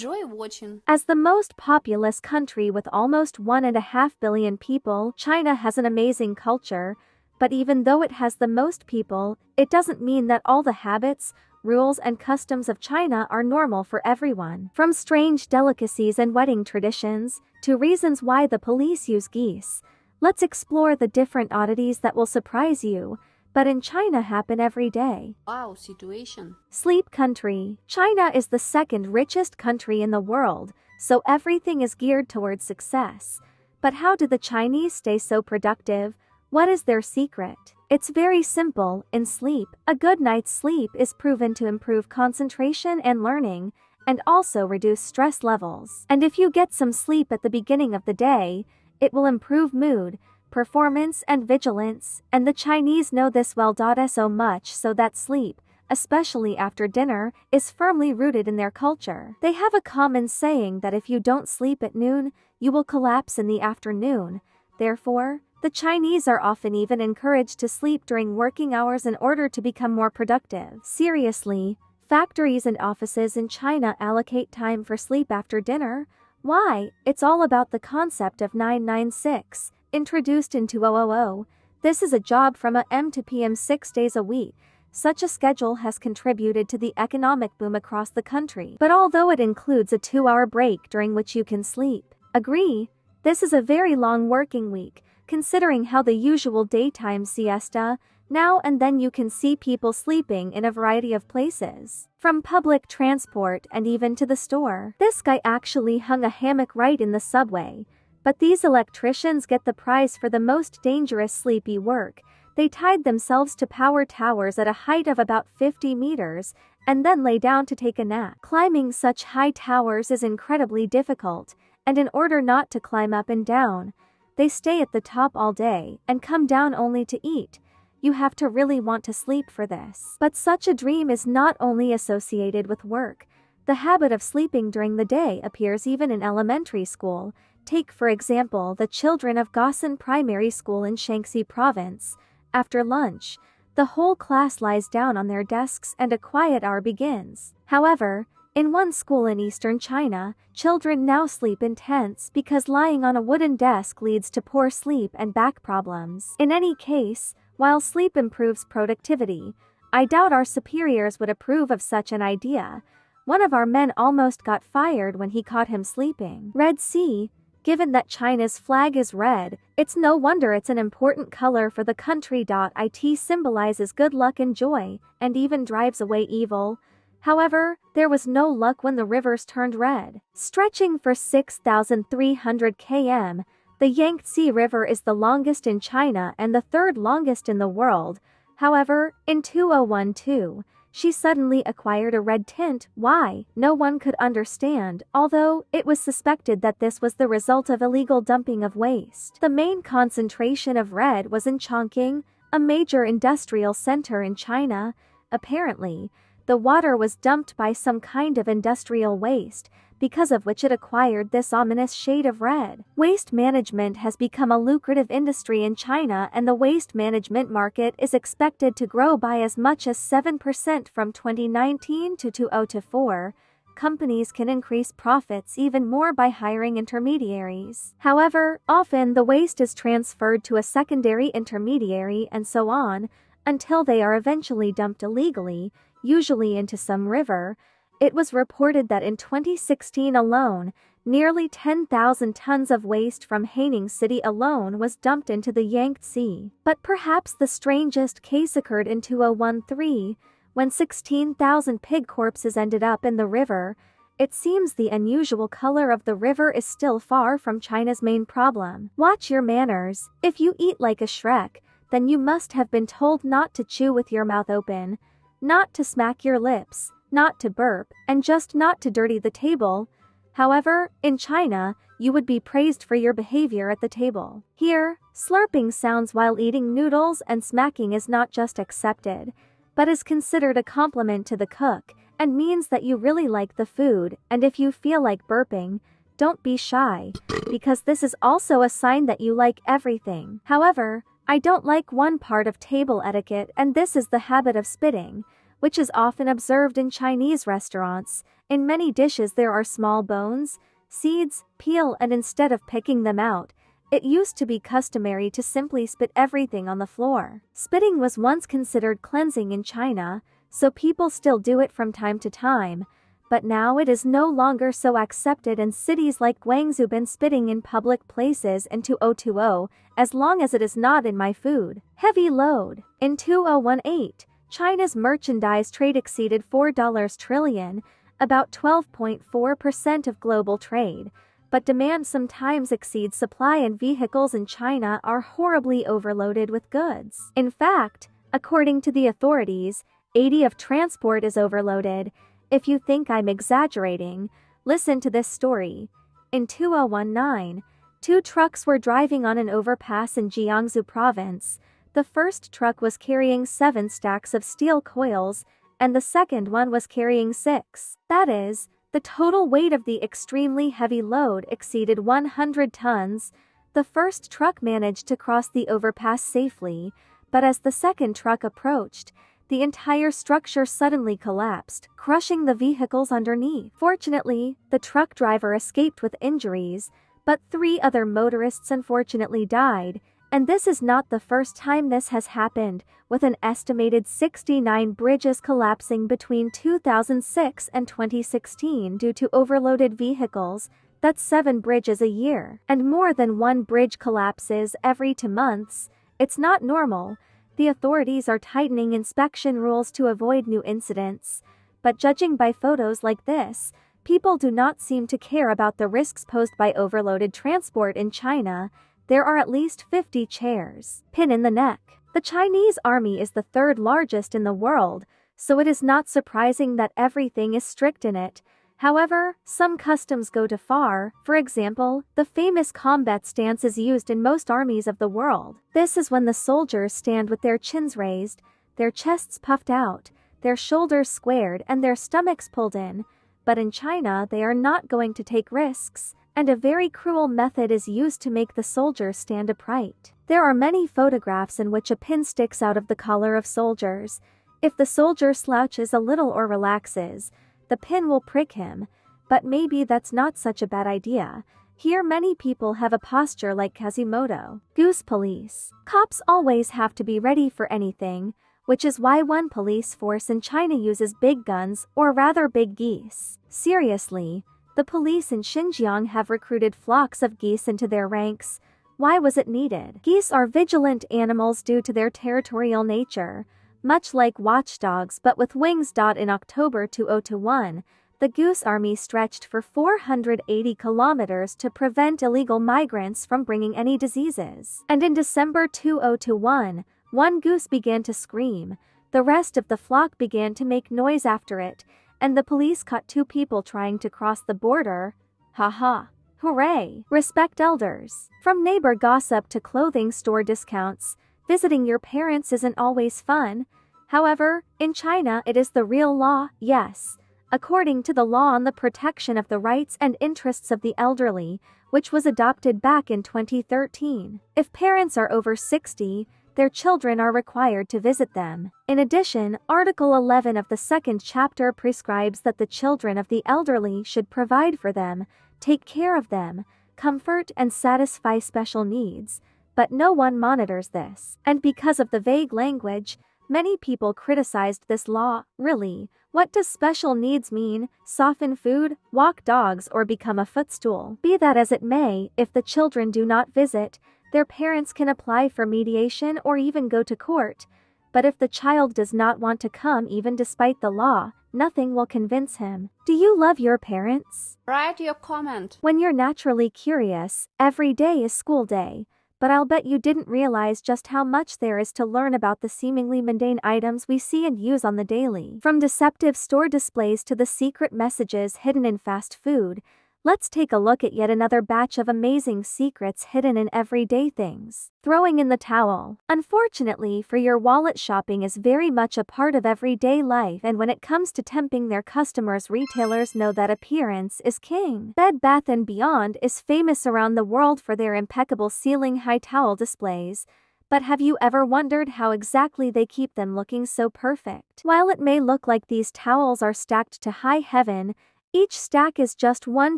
Enjoy watching. As the most populous country with almost 1.5 billion people, China has an amazing culture, but even though it has the most people, it doesn't mean that all the habits, rules and customs of China are normal for everyone. From strange delicacies and wedding traditions, to reasons why the police use geese, let's explore the different oddities that will surprise you, but in China happen every day. Wow, situation. Sleep country. China is the second richest country in the world, so everything is geared towards success. But how do the Chinese stay so productive? What is their secret? It's very simple. In sleep, a good night's sleep is proven to improve concentration and learning, and also reduce stress levels. And if you get some sleep at the beginning of the day, it will improve mood, performance and vigilance, and the Chinese know this well. So much so that sleep, especially after dinner, is firmly rooted in their culture. They have a common saying that if you don't sleep at noon, you will collapse in the afternoon. Therefore, the Chinese are often even encouraged to sleep during working hours in order to become more productive. Seriously, factories and offices in China allocate time for sleep after dinner. Why? It's all about the concept of 996. Introduced in 2000, this is a job from AM to PM 6 days a week. Such a schedule has contributed to the economic boom across the country. But although it includes a 2-hour break during which you can sleep, agree, this is a very long working week, considering how the usual daytime siesta, now and then you can see people sleeping in a variety of places, from public transport and even to the store. This guy actually hung a hammock right in the subway. But these electricians get the prize for the most dangerous sleepy work. They tied themselves to power towers at a height of about 50 meters, and then lay down to take a nap. Climbing such high towers is incredibly difficult, and in order not to climb up and down, they stay at the top all day, and come down only to eat. You have to really want to sleep for this. But such a dream is not only associated with work. The habit of sleeping during the day appears even in elementary school. Take for example the children of Gossan Primary School in Shaanxi Province. After lunch, the whole class lies down on their desks and a quiet hour begins. However, in one school in eastern China, children now sleep in tents because lying on a wooden desk leads to poor sleep and back problems. In any case, while sleep improves productivity, I doubt our superiors would approve of such an idea. One of our men almost got fired when he caught him sleeping. Red Sea. Given that China's flag is red, it's no wonder it's an important color for the country. It symbolizes good luck and joy, and even drives away evil. However, there was no luck when the rivers turned red. Stretching for 6,300 km, the Yangtze River is the longest in China and the third longest in the world. However, in 2012, she suddenly acquired a red tint. Why? No one could understand, although it was suspected that this was the result of illegal dumping of waste. The main concentration of red was in Chongqing, a major industrial center in China. Apparently, the water was dumped by some kind of industrial waste, because of which it acquired this ominous shade of red. Waste management has become a lucrative industry in China, and the waste management market is expected to grow by as much as 7% from 2019 to 2024. Companies can increase profits even more by hiring intermediaries. However, often the waste is transferred to a secondary intermediary and so on, until they are eventually dumped illegally, usually into some river. It was reported that in 2016 alone, nearly 10,000 tons of waste from Haining City alone was dumped into the Yangtze. But perhaps the strangest case occurred in 2013, when 16,000 pig corpses ended up in the river. It seems the unusual color of the river is still far from China's main problem. Watch your manners. If you eat like a Shrek, then you must have been told not to chew with your mouth open, not to smack your lips, not to burp, and just not to dirty the table. However, in China, you would be praised for your behavior at the table. Here, slurping sounds while eating noodles and smacking is not just accepted, but is considered a compliment to the cook, and means that you really like the food. And if you feel like burping, don't be shy, because this is also a sign that you like everything. However, I don't like one part of table etiquette, and this is the habit of spitting, which is often observed in Chinese restaurants. In many dishes there are small bones, seeds, peel, and instead of picking them out, it used to be customary to simply spit everything on the floor. Spitting was once considered cleansing in China, so people still do it from time to time, but now it is no longer so accepted and cities like Guangzhou ban spitting in public places in 2020, as long as it is not in my food. Heavy load. In 2018, China's merchandise trade exceeded $4 trillion, about 12.4% of global trade, but demand sometimes exceeds supply and vehicles in China are horribly overloaded with goods. In fact, according to the authorities, 80% of transport is overloaded. If you think I'm exaggerating, listen to this story. In 2019, 2 trucks were driving on an overpass in Jiangsu province. The first truck was carrying 7 stacks of steel coils, and the second one was carrying 6. That is, the total weight of the extremely heavy load exceeded 100 tons. The first truck managed to cross the overpass safely, but as the second truck approached, the entire structure suddenly collapsed, crushing the vehicles underneath. Fortunately, the truck driver escaped with injuries, but 3 other motorists unfortunately died, and this is not the first time this has happened, with an estimated 69 bridges collapsing between 2006 and 2016 due to overloaded vehicles. That's 7 bridges a year. And more than 1 bridge collapses every 2 months. It's not normal. The authorities are tightening inspection rules to avoid new incidents, but judging by photos like this, people do not seem to care about the risks posed by overloaded transport in China. There are at least 50 chairs. Pin in the neck. The Chinese army is the 3rd largest in the world, so it is not surprising that everything is strict in it. However, some customs go too far. For example, the famous combat stance is used in most armies of the world. This is when the soldiers stand with their chins raised, their chests puffed out, their shoulders squared, and their stomachs pulled in. But in China, they are not going to take risks, and a very cruel method is used to make the soldiers stand upright. There are many photographs in which a pin sticks out of the collar of soldiers. If the soldier slouches a little or relaxes, the pin will prick him, but maybe that's not such a bad idea. Here many people have a posture like Quasimodo. Goose police. Cops always have to be ready for anything, which is why one police force in China uses big guns, or rather big geese. Seriously, the police in Xinjiang have recruited flocks of geese into their ranks. Why was it needed? Geese are vigilant animals due to their territorial nature. Much like watchdogs but with wings. In October 2021, the Goose Army stretched for 480 kilometers to prevent illegal migrants from bringing any diseases. And in December 2021, one goose began to scream, the rest of the flock began to make noise after it, and the police caught 2 people trying to cross the border. Haha. Hooray! Respect elders. From neighbor gossip to clothing store discounts, visiting your parents isn't always fun. However, in China it is the real law, yes. According to the law on the protection of the rights and interests of the elderly, which was adopted back in 2013, if parents are over 60, their children are required to visit them. In addition, Article 11 of the 2nd chapter prescribes that the children of the elderly should provide for them, take care of them, comfort and satisfy special needs. But no one monitors this. And because of the vague language, many people criticized this law. Really, what does special needs mean? Soften food, walk dogs, or become a footstool? Be that as it may, if the children do not visit, their parents can apply for mediation or even go to court. But if the child does not want to come even despite the law, nothing will convince him. Do you love your parents? Write your comment. When you're naturally curious, every day is school day. But I'll bet you didn't realize just how much there is to learn about the seemingly mundane items we see and use on the daily. From deceptive store displays to the secret messages hidden in fast food, let's take a look at yet another batch of amazing secrets hidden in everyday things. Throwing in the towel. Unfortunately for your wallet, shopping is very much a part of everyday life, and when it comes to tempting their customers, retailers know that appearance is king. Bed Bath & Beyond is famous around the world for their impeccable ceiling-high towel displays. But have you ever wondered how exactly they keep them looking so perfect? While it may look like these towels are stacked to high heaven, Each stack is just one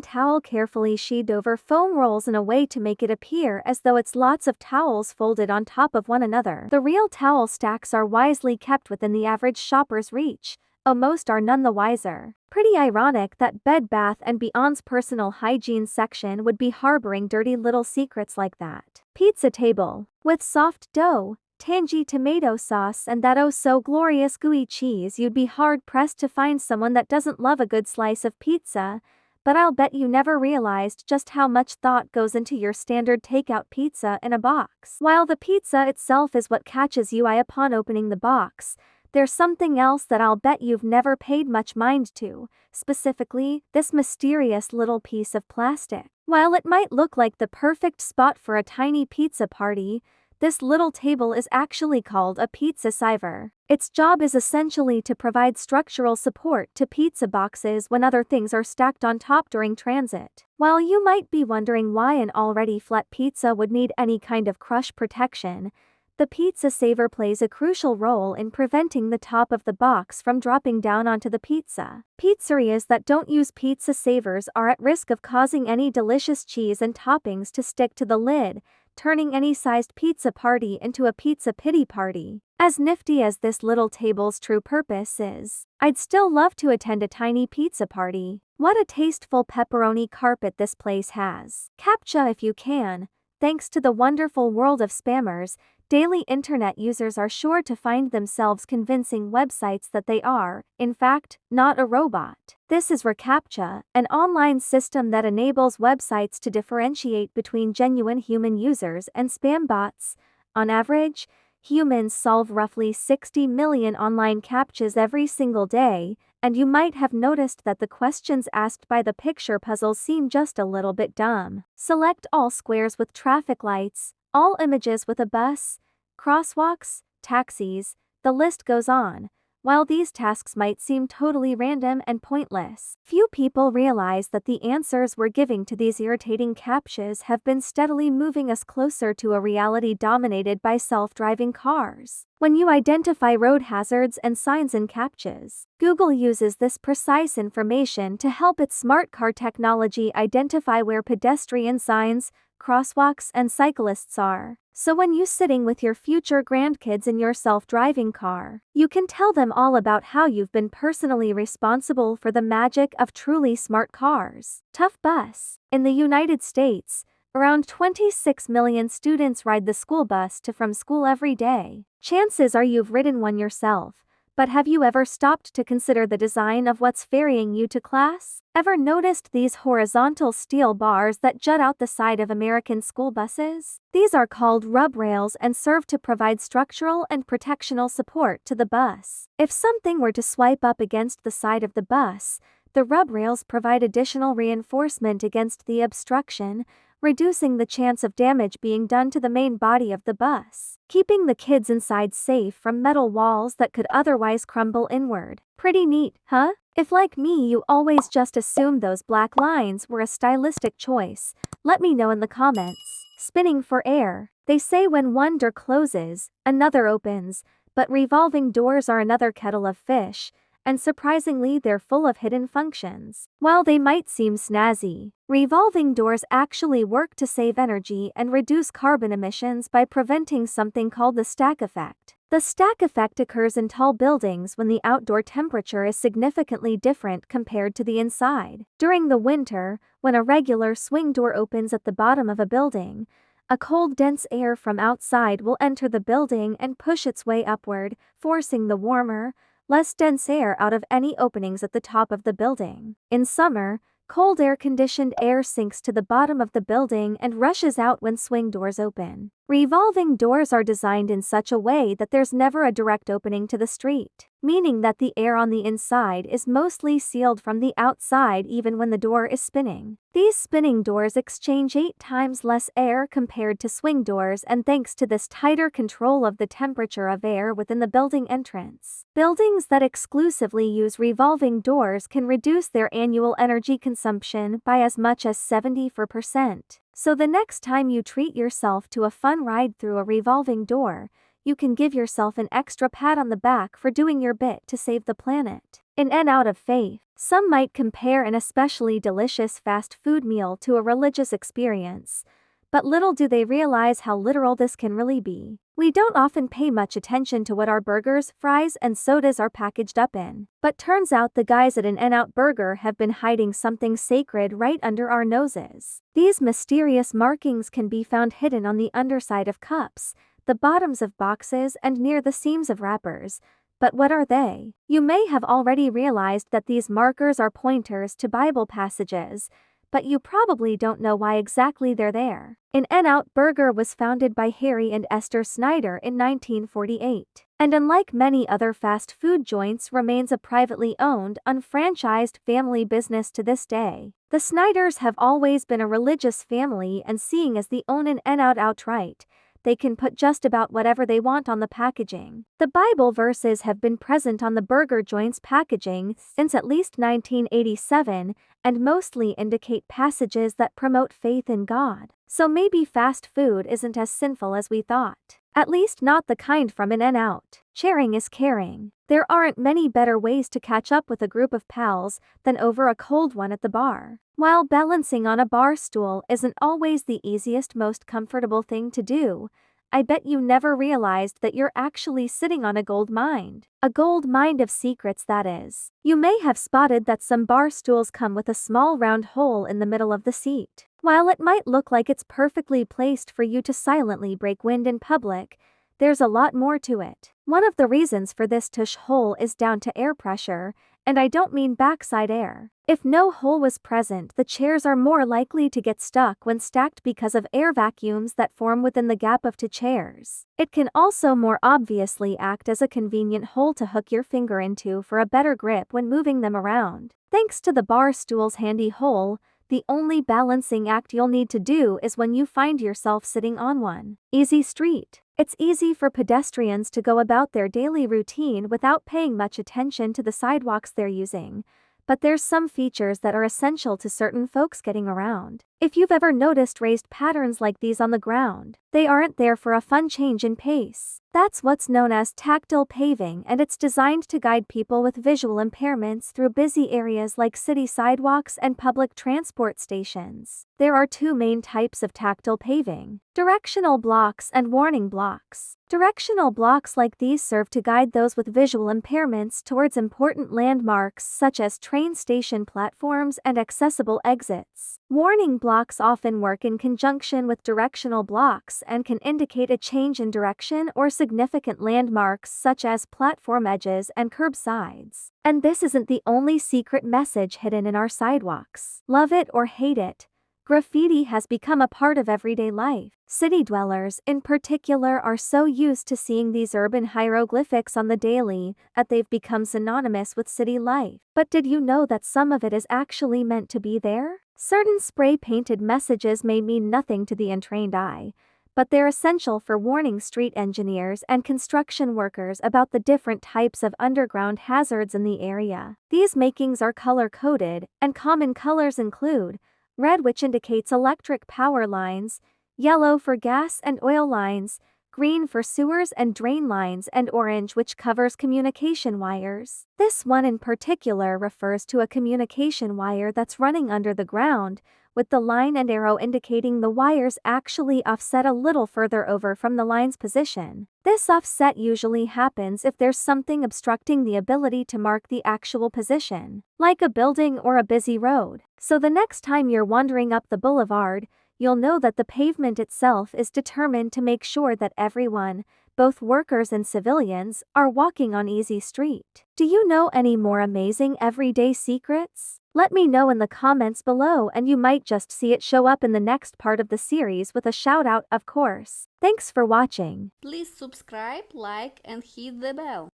towel carefully sheathed over foam rolls in a way to make it appear as though it's lots of towels folded on top of one another. The real towel stacks are wisely kept within the average shopper's reach, though most are none the wiser. Pretty ironic that Bed Bath & Beyond's personal hygiene section would be harboring dirty little secrets like that. Pizza table. With soft dough, tangy tomato sauce and that oh so glorious gooey cheese, you'd be hard-pressed to find someone that doesn't love a good slice of pizza, but I'll bet you never realized just how much thought goes into your standard takeout pizza in a box. While the pizza itself is what catches your eye upon opening the box, there's something else that I'll bet you've never paid much mind to, specifically, this mysterious little piece of plastic. While it might look like the perfect spot for a tiny pizza party, this little table is actually called a pizza siver. Its job is essentially to provide structural support to pizza boxes when other things are stacked on top during transit. While you might be wondering why an already flat pizza would need any kind of crush protection, the pizza saver plays a crucial role in preventing the top of the box from dropping down onto the pizza. Pizzerias that don't use pizza savers are at risk of causing any delicious cheese and toppings to stick to the lid, turning any sized pizza party into a pizza pity party. As nifty as this little table's true purpose is, I'd still love to attend a tiny pizza party. What a tasteful pepperoni carpet this place has. CAPTCHA if you can. Thanks to the wonderful world of spammers, daily internet users are sure to find themselves convincing websites that they are, in fact, not a robot. This is reCAPTCHA, an online system that enables websites to differentiate between genuine human users and spam bots. On average, humans solve roughly 60 million online CAPTCHAs every single day, and you might have noticed that the questions asked by the picture puzzles seem just a little bit dumb. Select all squares with traffic lights, all images with a bus, crosswalks, taxis, the list goes on. While these tasks might seem totally random and pointless, few people realize that the answers we're giving to these irritating CAPTCHAs have been steadily moving us closer to a reality dominated by self-driving cars. When you identify road hazards and signs in CAPTCHAs, Google uses this precise information to help its smart car technology identify where pedestrian signs, crosswalks, and cyclists are. So when you're sitting with your future grandkids in your self-driving car, you can tell them all about how you've been personally responsible for the magic of truly smart cars. Tough bus. In the United States, around 26 million students ride the school bus to from school every day. Chances are you've ridden one yourself, but have you ever stopped to consider the design of what's ferrying you to class? Ever noticed these horizontal steel bars that jut out the side of American school buses? These are called rub rails and serve to provide structural and protectional support to the bus. If something were to swipe up against the side of the bus, the rub rails provide additional reinforcement against the obstruction, reducing the chance of damage being done to the main body of the bus, keeping the kids inside safe from metal walls that could otherwise crumble inward. Pretty neat, huh? If like me you always just assumed those black lines were a stylistic choice, let me know in the comments. Spinning for air. They say when one door closes, another opens, but revolving doors are another kettle of fish, and surprisingly they're full of hidden functions. While they might seem snazzy, revolving doors actually work to save energy and reduce carbon emissions by preventing something called the stack effect. The stack effect occurs in tall buildings when the outdoor temperature is significantly different compared to the inside. During the winter, when a regular swing door opens at the bottom of a building, a cold dense air from outside will enter the building and push its way upward, forcing the warmer, less dense air out of any openings at the top of the building. In summer, cold air-conditioned air sinks to the bottom of the building and rushes out when swing doors open. Revolving doors are designed in such a way that there's never a direct opening to the street, meaning that the air on the inside is mostly sealed from the outside even when the door is spinning. These spinning doors exchange 8 times less air compared to swing doors, and thanks to this tighter control of the temperature of air within the building entrance, buildings that exclusively use revolving doors can reduce their annual energy consumption by as much as 74%. So the next time you treat yourself to a fun ride through a revolving door, you can give yourself an extra pat on the back for doing your bit to save the planet. In and out of faith, some might compare an especially delicious fast food meal to a religious experience, but little do they realize how literal this can really be. We don't often pay much attention to what our burgers, fries, and sodas are packaged up in. But turns out the guys at In-N-Out Burger have been hiding something sacred right under our noses. These mysterious markings can be found hidden on the underside of cups, the bottoms of boxes, and near the seams of wrappers. But what are they? You may have already realized that these markers are pointers to Bible passages, but you probably don't know why exactly they're there. In-N-Out Burger was founded by Harry and Esther Snyder in 1948, and unlike many other fast food joints remains a privately owned, unfranchised family business to this day. The Snyders have always been a religious family, and seeing as they own In-N-Out outright, they can put just about whatever they want on the packaging. The Bible verses have been present on the burger joint's packaging since at least 1987 and mostly indicate passages that promote faith in God. So maybe fast food isn't as sinful as we thought. At least not the kind from In-N-Out. Sharing is caring. There aren't many better ways to catch up with a group of pals than over a cold one at the bar. While balancing on a bar stool isn't always the easiest, most comfortable thing to do, I bet you never realized that you're actually sitting on a gold mine. A gold mine of secrets, that is. You may have spotted that some bar stools come with a small round hole in the middle of the seat. While it might look like it's perfectly placed for you to silently break wind in public, there's a lot more to it. One of the reasons for this tush hole is down to air pressure, and I don't mean backside air. If no hole was present, the chairs are more likely to get stuck when stacked because of air vacuums that form within the gap of two chairs. It can also more obviously act as a convenient hole to hook your finger into for a better grip when moving them around. Thanks to the bar stool's handy hole, the only balancing act you'll need to do is when you find yourself sitting on one. Easy street. It's easy for pedestrians to go about their daily routine without paying much attention to the sidewalks they're using, but there's some features that are essential to certain folks getting around. If you've ever noticed raised patterns like these on the ground, they aren't there for a fun change in pace. That's what's known as tactile paving, and it's designed to guide people with visual impairments through busy areas like city sidewalks and public transport stations. There are two main types of tactile paving: directional blocks and warning blocks. Directional blocks like these serve to guide those with visual impairments towards important landmarks such as train station platforms and accessible exits. Warning blocks often work in conjunction with directional blocks and can indicate a change in direction or significant landmarks such as platform edges and curbsides. And this isn't the only secret message hidden in our sidewalks. Love it or hate it, graffiti has become a part of everyday life. City dwellers, in particular, are so used to seeing these urban hieroglyphics on the daily that they've become synonymous with city life. But did you know that some of it is actually meant to be there? Certain spray-painted messages may mean nothing to the untrained eye, but they're essential for warning street engineers and construction workers about the different types of underground hazards in the area. These markings are color-coded, and common colors include red, which indicates electric power lines, yellow for gas and oil lines, green for sewers and drain lines, and orange, which covers communication wires. This one in particular refers to a communication wire that's running under the ground, with the line and arrow indicating the wires actually offset a little further over from the line's position. This offset usually happens if there's something obstructing the ability to mark the actual position, like a building or a busy road. So the next time you're wandering up the boulevard, you'll know that the pavement itself is determined to make sure that everyone, both workers and civilians, are walking on easy street. Do you know any more amazing everyday secrets? Let me know in the comments below, and you might just see it show up in the next part of the series with a shout out, of course. Thanks for watching. Please subscribe, like, and hit the bell.